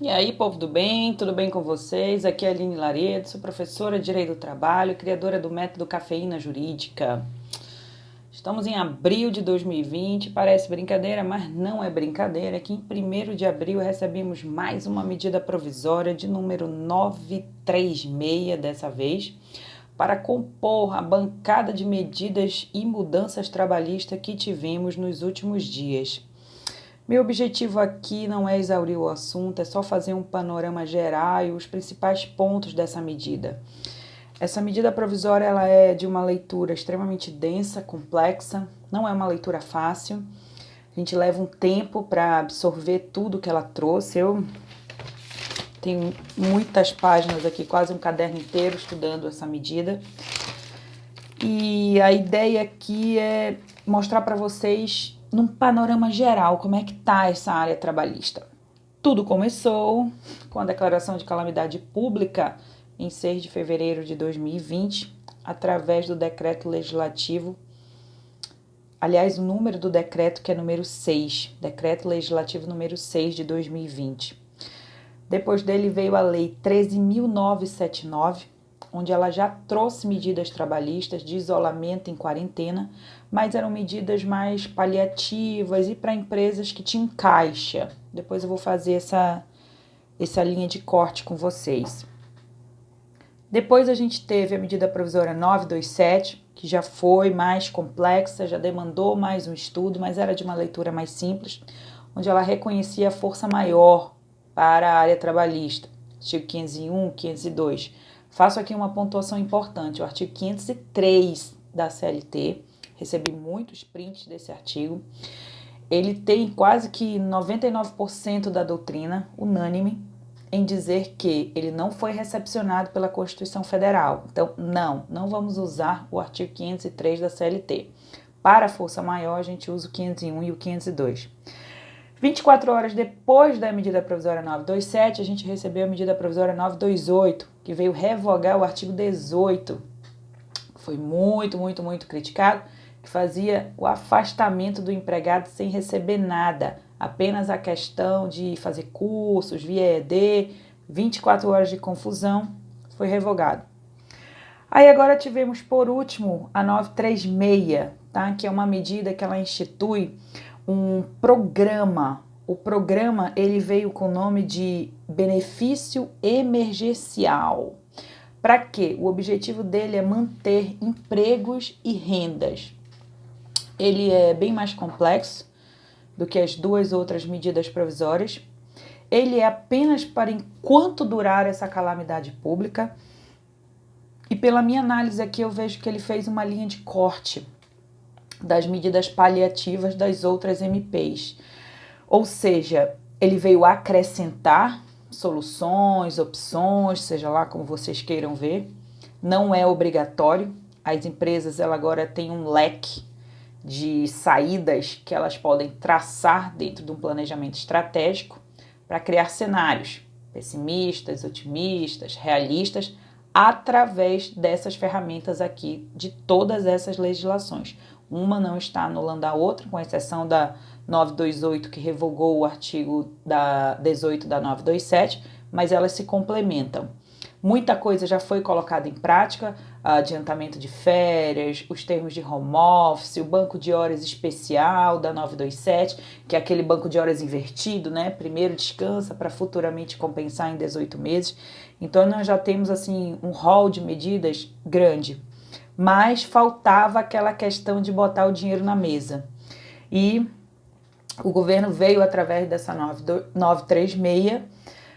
E aí, povo do bem, tudo bem com vocês? Aqui é a Aline Laredo, sou professora de Direito do Trabalho, criadora do método Cafeína Jurídica. Estamos em abril de 2020, parece brincadeira, mas não é brincadeira, que em 1º de abril recebemos mais uma medida provisória de número 936 dessa vez, para compor a bancada de medidas e mudanças trabalhistas que tivemos nos últimos dias. Meu objetivo aqui não é exaurir o assunto, é só fazer um panorama geral e os principais pontos dessa medida. Essa medida provisória ela é de uma leitura extremamente densa, complexa, não é uma leitura fácil. A gente leva um tempo para absorver tudo que ela trouxe. Eu tenho muitas páginas aqui, quase um caderno inteiro estudando essa medida. E a ideia aqui é mostrar para vocês, num panorama geral, como é que está essa área trabalhista. Tudo começou com a declaração de calamidade pública em 6 de fevereiro de 2020, através do decreto legislativo, aliás, o número do decreto que é número 6, decreto legislativo número 6 de 2020. Depois dele veio a lei 13.979, onde ela já trouxe medidas trabalhistas de isolamento em quarentena, mas eram medidas mais paliativas e para empresas que tinham caixa. Depois eu vou fazer essa linha de corte com vocês. Depois a gente teve a medida provisória 927, que já foi mais complexa, já demandou mais um estudo, mas era de uma leitura mais simples, onde ela reconhecia a força maior para a área trabalhista, artigo 501, 502. Faço aqui uma pontuação importante, o artigo 503 da CLT, recebi muitos prints desse artigo, ele tem quase que 99% da doutrina unânime em dizer que ele não foi recepcionado pela Constituição Federal. Então, não vamos usar o artigo 503 da CLT. Para a força maior, a gente usa o 501 e o 502. 24 horas depois da medida provisória 927, a gente recebeu a medida provisória 928, que veio revogar o artigo 18. Foi muito criticado, que fazia o afastamento do empregado sem receber nada, apenas a questão de fazer cursos via EAD, 24 horas de confusão, foi revogado. Aí agora tivemos, por último, a 936, tá? Que é uma medida que ela institui um programa. O programa ele veio com o nome de benefício emergencial. Para quê? O objetivo dele é manter empregos e rendas. Ele é bem mais complexo do que as duas outras medidas provisórias. Ele é apenas para enquanto durar essa calamidade pública. E pela minha análise aqui eu vejo que ele fez uma linha de corte das medidas paliativas das outras MPs. Ou seja, ele veio acrescentar soluções, opções, seja lá como vocês queiram ver. Não é obrigatório. As empresas ela agora têm um leque de saídas que elas podem traçar dentro de um planejamento estratégico para criar cenários pessimistas, otimistas, realistas, através dessas ferramentas aqui, de todas essas legislações. Uma não está anulando a outra, com exceção da 928, que revogou o artigo 18 da 927, mas elas se complementam. Muita coisa já foi colocada em prática, adiantamento de férias, os termos de home office, o banco de horas especial da 927, que é aquele banco de horas invertido, né? Primeiro descansa para futuramente compensar em 18 meses. Então, nós já temos assim um rol de medidas grande, mas faltava aquela questão de botar o dinheiro na mesa. E o governo veio, através dessa 936,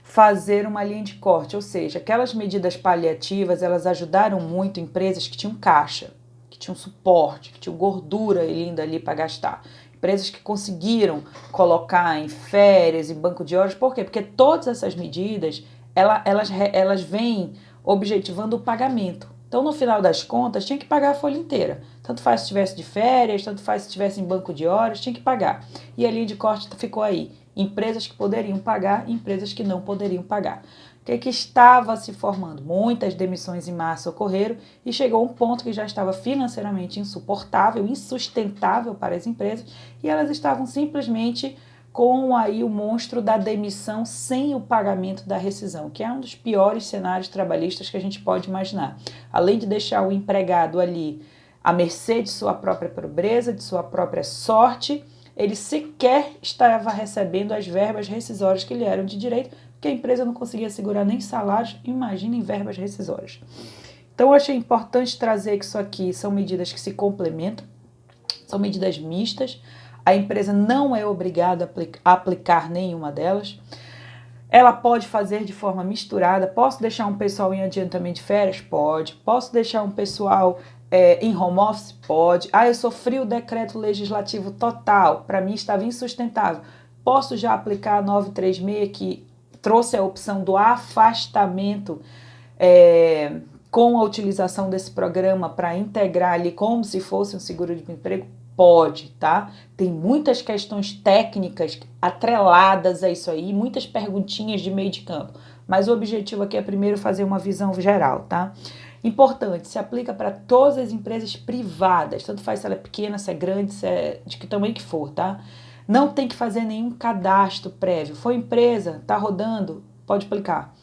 fazer uma linha de corte, ou seja, aquelas medidas paliativas, elas ajudaram muito empresas que tinham caixa, que tinham suporte, que tinham gordura ainda ali para gastar. Empresas que conseguiram colocar em férias, em banco de horas, por quê? Porque todas essas medidas, elas vêm objetivando o pagamento. Então, no final das contas, tinha que pagar a folha inteira. Tanto faz se estivesse de férias, tanto faz se estivesse em banco de horas, tinha que pagar. E a linha de corte ficou aí. Empresas que poderiam pagar e empresas que não poderiam pagar. O que estava se formando? Muitas demissões em massa ocorreram e chegou a um ponto que já estava financeiramente insuportável, insustentável para as empresas, e elas estavam simplesmente com aí o monstro da demissão sem o pagamento da rescisão, que é um dos piores cenários trabalhistas que a gente pode imaginar. Além de deixar o empregado ali à mercê de sua própria pobreza, de sua própria sorte, ele sequer estava recebendo as verbas rescisórias que lhe eram de direito, porque a empresa não conseguia segurar nem salários, imaginem verbas rescisórias. Então eu achei importante trazer que isso aqui são medidas que se complementam, são medidas mistas. A empresa não é obrigada a aplicar nenhuma delas. Ela pode fazer de forma misturada. Posso deixar um pessoal em adiantamento de férias? Pode. Posso deixar um pessoal em home office? Pode. Eu sofri o decreto legislativo total. Para mim estava insustentável. Posso já aplicar a 936, que trouxe a opção do afastamento com a utilização desse programa para integrar ali como se fosse um seguro-desemprego? Pode, tá? Tem muitas questões técnicas atreladas a isso aí, muitas perguntinhas de meio de campo, mas o objetivo aqui é primeiro fazer uma visão geral, tá? Importante, se aplica para todas as empresas privadas, tanto faz se ela é pequena, se é grande, se é de que tamanho que for, tá? Não tem que fazer nenhum cadastro prévio. Foi empresa, tá rodando, pode aplicar.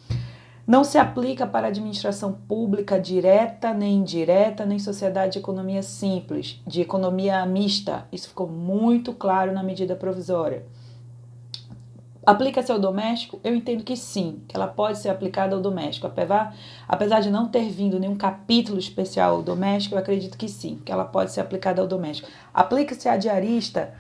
Não se aplica para administração pública direta, nem indireta, nem sociedade de economia simples, de economia mista. Isso ficou muito claro na medida provisória. Aplica-se ao doméstico? Eu entendo que sim, que ela pode ser aplicada ao doméstico. Apesar de não ter vindo nenhum capítulo especial ao doméstico, eu acredito que sim, que ela pode ser aplicada ao doméstico. Aplica-se a diarista?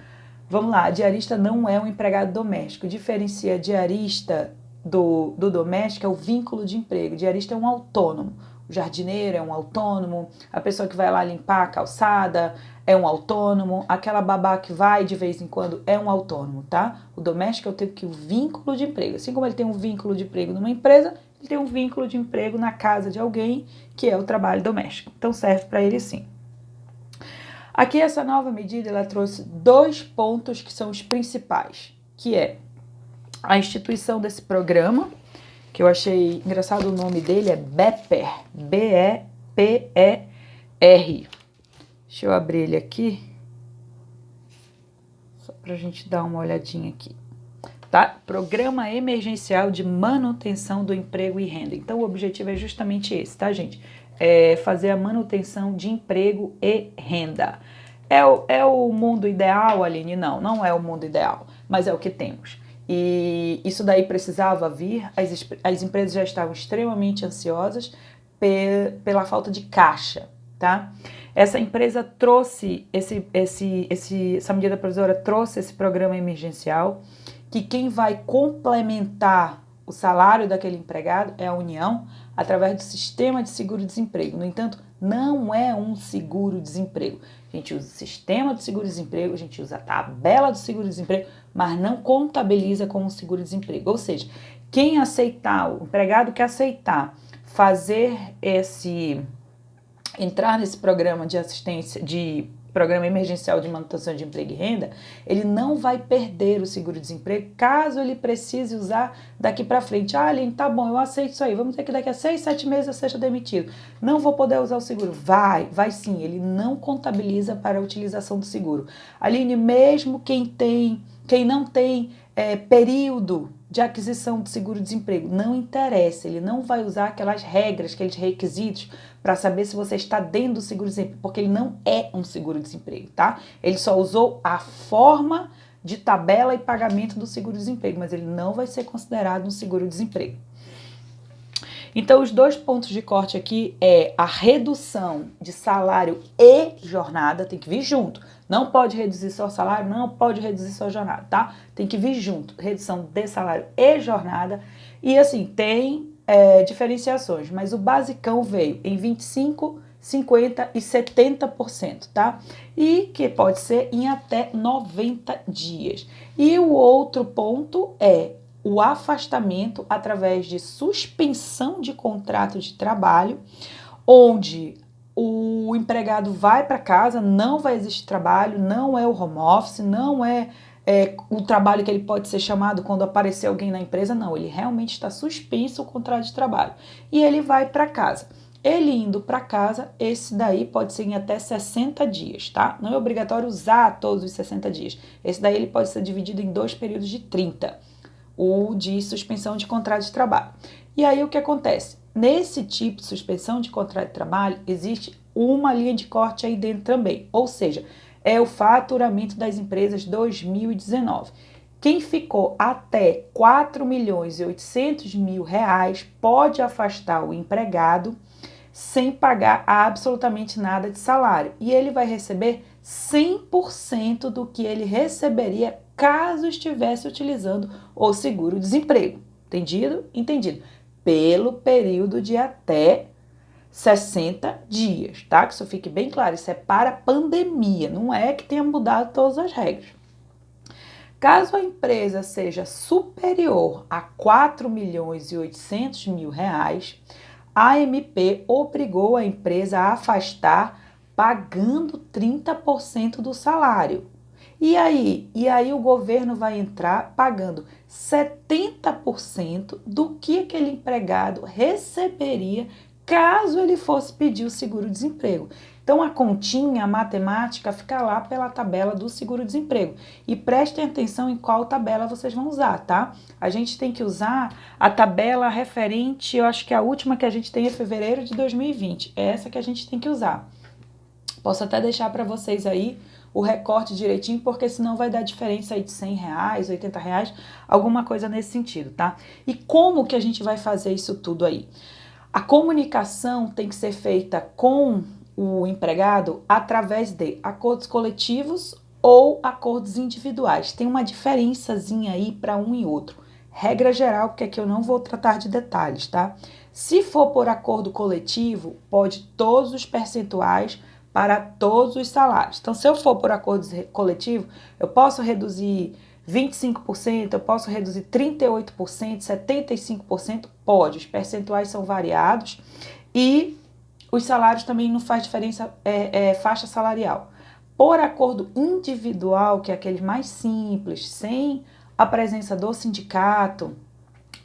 Vamos lá, a diarista não é um empregado doméstico. Diferencia diarista do doméstico é o vínculo de emprego. O diarista é um autônomo. O jardineiro é um autônomo. A pessoa que vai lá limpar a calçada é um autônomo. Aquela babá que vai de vez em quando é um autônomo, tá? O doméstico é o vínculo de emprego. Assim como ele tem um vínculo de emprego numa empresa, ele tem um vínculo de emprego na casa de alguém, que é o trabalho doméstico. Então serve para ele sim. Aqui essa nova medida, ela trouxe 2 pontos que são os principais, que é a instituição desse programa, que eu achei engraçado, o nome dele é BEPER, B-E-P-E-R. Deixa eu abrir ele aqui, só pra gente dar uma olhadinha aqui, tá? Programa Emergencial de Manutenção do Emprego e Renda. Então o objetivo é justamente esse, tá, gente? É fazer a manutenção de emprego e renda. É o mundo ideal, Aline? Não, não é o mundo ideal, mas é o que temos. E isso daí precisava vir, as empresas já estavam extremamente ansiosas pela falta de caixa, tá? Essa empresa trouxe, essa medida provisória trouxe esse programa emergencial, que quem vai complementar o salário daquele empregado é a União, através do sistema de seguro-desemprego. No entanto, não é um seguro-desemprego. A gente usa o sistema do seguro-desemprego, a gente usa a tabela do seguro-desemprego, mas não contabiliza como seguro-desemprego. Ou seja, quem aceitar, o empregado que aceitar entrar nesse programa de assistência, de programa emergencial de manutenção de emprego e renda, ele não vai perder o seguro-desemprego caso ele precise usar daqui para frente. Aline, tá bom, eu aceito isso aí, vamos dizer que daqui a 6, 7 meses eu seja demitido. Não vou poder usar o seguro. Vai sim, ele não contabiliza para a utilização do seguro. Aline, mesmo quem não tem período de aquisição de seguro-desemprego, não interessa, ele não vai usar aquelas regras, aqueles requisitos para saber se você está dentro do seguro-desemprego, porque ele não é um seguro-desemprego, tá? Ele só usou a forma de tabela e pagamento do seguro-desemprego, mas ele não vai ser considerado um seguro-desemprego. Então, os 2 pontos de corte aqui é a redução de salário e jornada, tem que vir junto. Não pode reduzir só o salário, não pode reduzir só a jornada, tá? Tem que vir junto, redução de salário e jornada. E assim, tem diferenciações, mas o basicão veio em 25%, 50% e 70%, tá? E que pode ser em até 90 dias. E o outro ponto é o afastamento através de suspensão de contrato de trabalho, onde o empregado vai para casa, não vai existir trabalho, não é o home office, não é o trabalho que ele pode ser chamado quando aparecer alguém na empresa, não, ele realmente está suspenso o contrato de trabalho e ele vai para casa. Ele indo para casa, esse daí pode ser em até 60 dias, tá? Não é obrigatório usar todos os 60 dias. Esse daí ele pode ser dividido em 2 períodos de 30, o de suspensão de contrato de trabalho. E aí o que acontece? Nesse tipo de suspensão de contrato de trabalho, existe uma linha de corte aí dentro também, ou seja, é o faturamento das empresas 2019. Quem ficou até 4.800.000 pode afastar o empregado sem pagar absolutamente nada de salário. E ele vai receber 100% do que ele receberia caso estivesse utilizando o seguro-desemprego. Entendido? Entendido. Pelo período de até 60 dias, tá? Que isso fique bem claro, isso é para pandemia, não é que tenha mudado todas as regras. Caso a empresa seja superior a 4.800.000, a AMP obrigou a empresa a afastar pagando 30% do salário. E aí o governo vai entrar pagando 70% do que aquele empregado receberia caso ele fosse pedir o seguro-desemprego. Então, a continha, a matemática, fica lá pela tabela do seguro-desemprego. E prestem atenção em qual tabela vocês vão usar, tá? A gente tem que usar a tabela referente, eu acho que a última que a gente tem é fevereiro de 2020. É essa que a gente tem que usar. Posso até deixar para vocês aí o recorte direitinho, porque senão vai dar diferença aí de R$100, R$80, alguma coisa nesse sentido, tá? E como que a gente vai fazer isso tudo aí? A comunicação tem que ser feita com o empregado através de acordos coletivos ou acordos individuais. Tem uma diferençazinha aí para um e outro. Regra geral, porque aqui eu não vou tratar de detalhes, tá? Se for por acordo coletivo, pode todos os percentuais para todos os salários. Então, se eu for por acordo coletivo, eu posso reduzir 25%, eu posso reduzir 38%, 75%, pode. Os percentuais são variados e os salários também não faz diferença, faixa salarial. Por acordo individual, que é aquele mais simples, sem a presença do sindicato,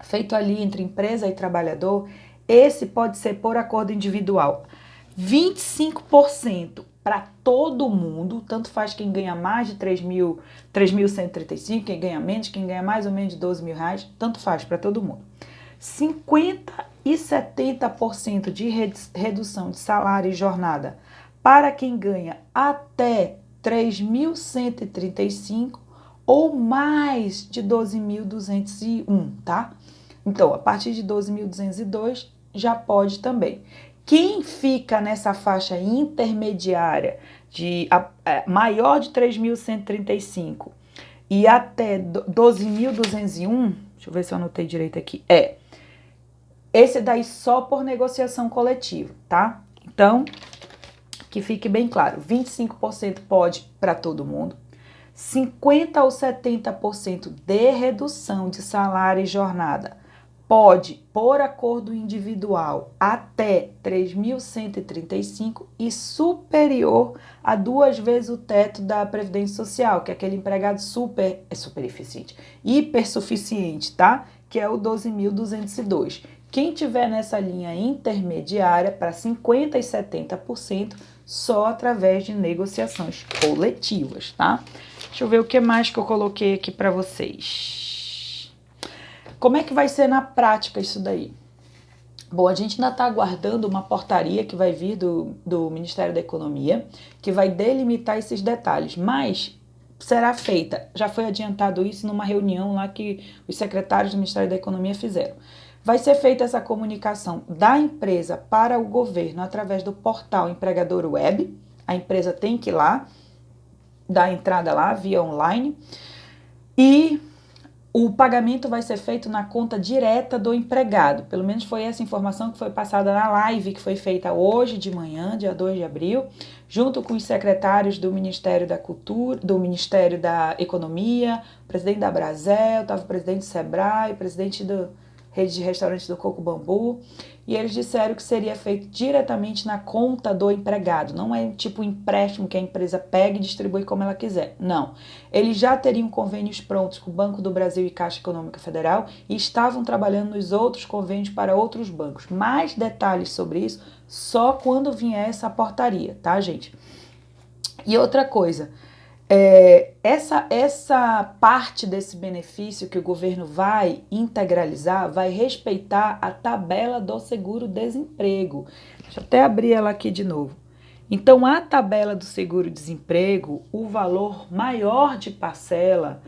feito ali entre empresa e trabalhador, esse pode ser por acordo individual. 25% para todo mundo, tanto faz quem ganha mais de 3.135, quem ganha menos, quem ganha mais ou menos de R$12.000, tanto faz para todo mundo. 50% e 70% de redução de salário e jornada para quem ganha até 3.135 ou mais de 12.201, tá? Então, a partir de 12.202 já pode também. Quem fica nessa faixa intermediária de maior de 3.135 e até 12.201, deixa eu ver se eu anotei direito aqui, esse daí só por negociação coletiva, tá? Então, que fique bem claro, 25% pode para todo mundo, 50% ou 70% de redução de salário e jornada pode, por acordo individual, até 3.135 e superior a 2 vezes o teto da Previdência Social, que é aquele empregado super eficiente, hipersuficiente, tá? Que é o 12.202. Quem tiver nessa linha intermediária para 50% e 70%, só através de negociações coletivas, tá? Deixa eu ver o que mais que eu coloquei aqui para vocês. Como é que vai ser na prática isso daí? Bom, a gente ainda está aguardando uma portaria que vai vir do Ministério da Economia, que vai delimitar esses detalhes, mas será feita, já foi adiantado isso numa reunião lá que os secretários do Ministério da Economia fizeram. Vai ser feita essa comunicação da empresa para o governo através do portal Empregador Web. A empresa tem que ir lá, dar a entrada lá via online e o pagamento vai ser feito na conta direta do empregado. Pelo menos foi essa informação que foi passada na live que foi feita hoje de manhã, dia 2 de abril, junto com os secretários do Ministério da Cultura, do Ministério da Economia, presidente da Brasel, estava o presidente do Sebrae, presidente do rede de restaurantes do Coco Bambu, e eles disseram que seria feito diretamente na conta do empregado. Não é tipo um empréstimo que a empresa pega e distribui como ela quiser. Não. Eles já teriam convênios prontos com o Banco do Brasil e Caixa Econômica Federal e estavam trabalhando nos outros convênios para outros bancos. Mais detalhes sobre isso só quando vier essa portaria, tá, gente? E outra coisa, essa parte desse benefício que o governo vai integralizar, vai respeitar a tabela do seguro-desemprego. Deixa eu até abrir ela aqui de novo. Então, a tabela do seguro-desemprego, o valor maior de parcela,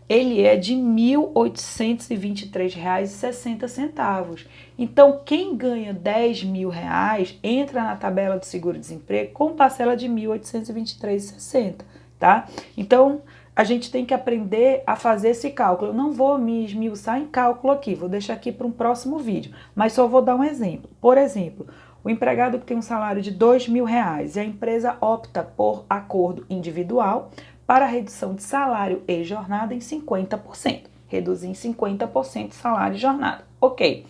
ele é de R$ 1.823,60. Então, quem ganha R$ 10.000 entra na tabela do seguro-desemprego com parcela de R$ 1.823,60, tá? Então, a gente tem que aprender a fazer esse cálculo. Eu não vou me esmiuçar em cálculo aqui, vou deixar aqui para um próximo vídeo, mas só vou dar um exemplo. Por exemplo, o empregado que tem um salário de R$ 2.000 e a empresa opta por acordo individual para redução de salário e jornada em 50%. Reduzir em 50% salário e jornada. Ok.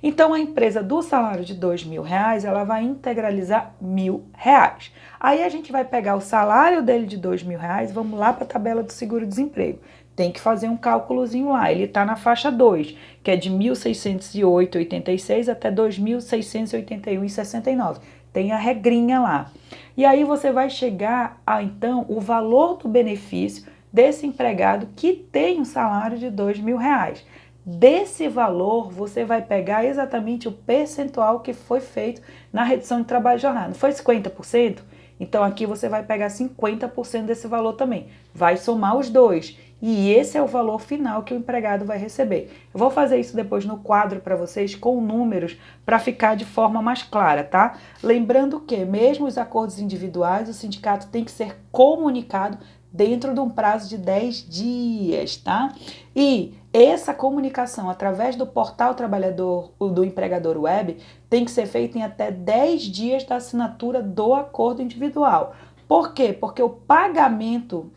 Então, a empresa do salário de R$ 2.000, ela vai integralizar R$ 1.000. Aí a gente vai pegar o salário dele de R$ 2.000, vamos lá para a tabela do seguro-desemprego. Tem que fazer um cálculozinho lá. Ele está na faixa 2, que é de R$ 1.608,86 até R$ 2.681,69. Tem a regrinha lá. E aí você vai chegar a, então, o valor do benefício desse empregado que tem um salário de R$ 2.000. Desse valor, você vai pegar exatamente o percentual que foi feito na redução de trabalho de jornada. Não foi 50%? Então, aqui você vai pegar 50% desse valor também. Vai somar os dois. E esse é o valor final que o empregado vai receber. Eu vou fazer isso depois no quadro para vocês com números para ficar de forma mais clara, tá? Lembrando que, mesmo os acordos individuais, o sindicato tem que ser comunicado dentro de um prazo de 10 dias, tá? E essa comunicação através do portal trabalhador do empregador web tem que ser feita em até 10 dias da assinatura do acordo individual. Por quê? Porque o pagamento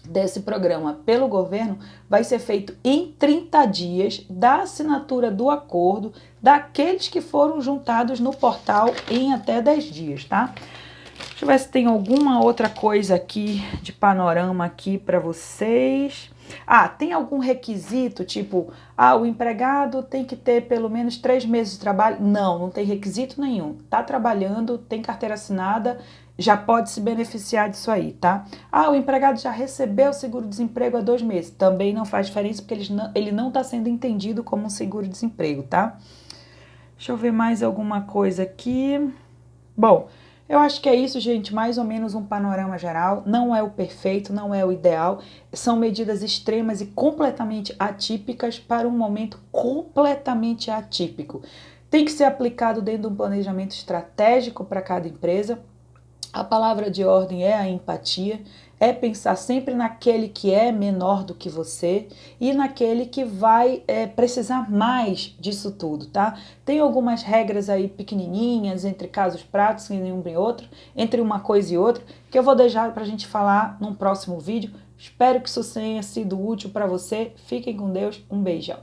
desse programa pelo governo vai ser feito em 30 dias da assinatura do acordo daqueles que foram juntados no portal em até 10 dias, tá? Deixa eu ver se tem alguma outra coisa aqui de panorama aqui para vocês. Tem algum requisito, tipo, o empregado tem que ter pelo menos 3 meses de trabalho? Não, não tem requisito nenhum. Tá trabalhando, tem carteira assinada, já pode se beneficiar disso aí, tá? O empregado já recebeu o seguro-desemprego há 2 meses. Também não faz diferença porque ele não está sendo entendido como um seguro-desemprego, tá? Deixa eu ver mais alguma coisa aqui. Bom, eu acho que é isso, gente, mais ou menos um panorama geral. Não é o perfeito, não é o ideal. São medidas extremas e completamente atípicas para um momento completamente atípico. Tem que ser aplicado dentro de um planejamento estratégico para cada empresa. A palavra de ordem é a empatia, é pensar sempre naquele que é menor do que você e naquele que vai precisar mais disso tudo, tá? Tem algumas regras aí pequenininhas entre casos práticos entre uma coisa e outra, que eu vou deixar para a gente falar num próximo vídeo. Espero que isso tenha sido útil para você. Fiquem com Deus. Um beijão.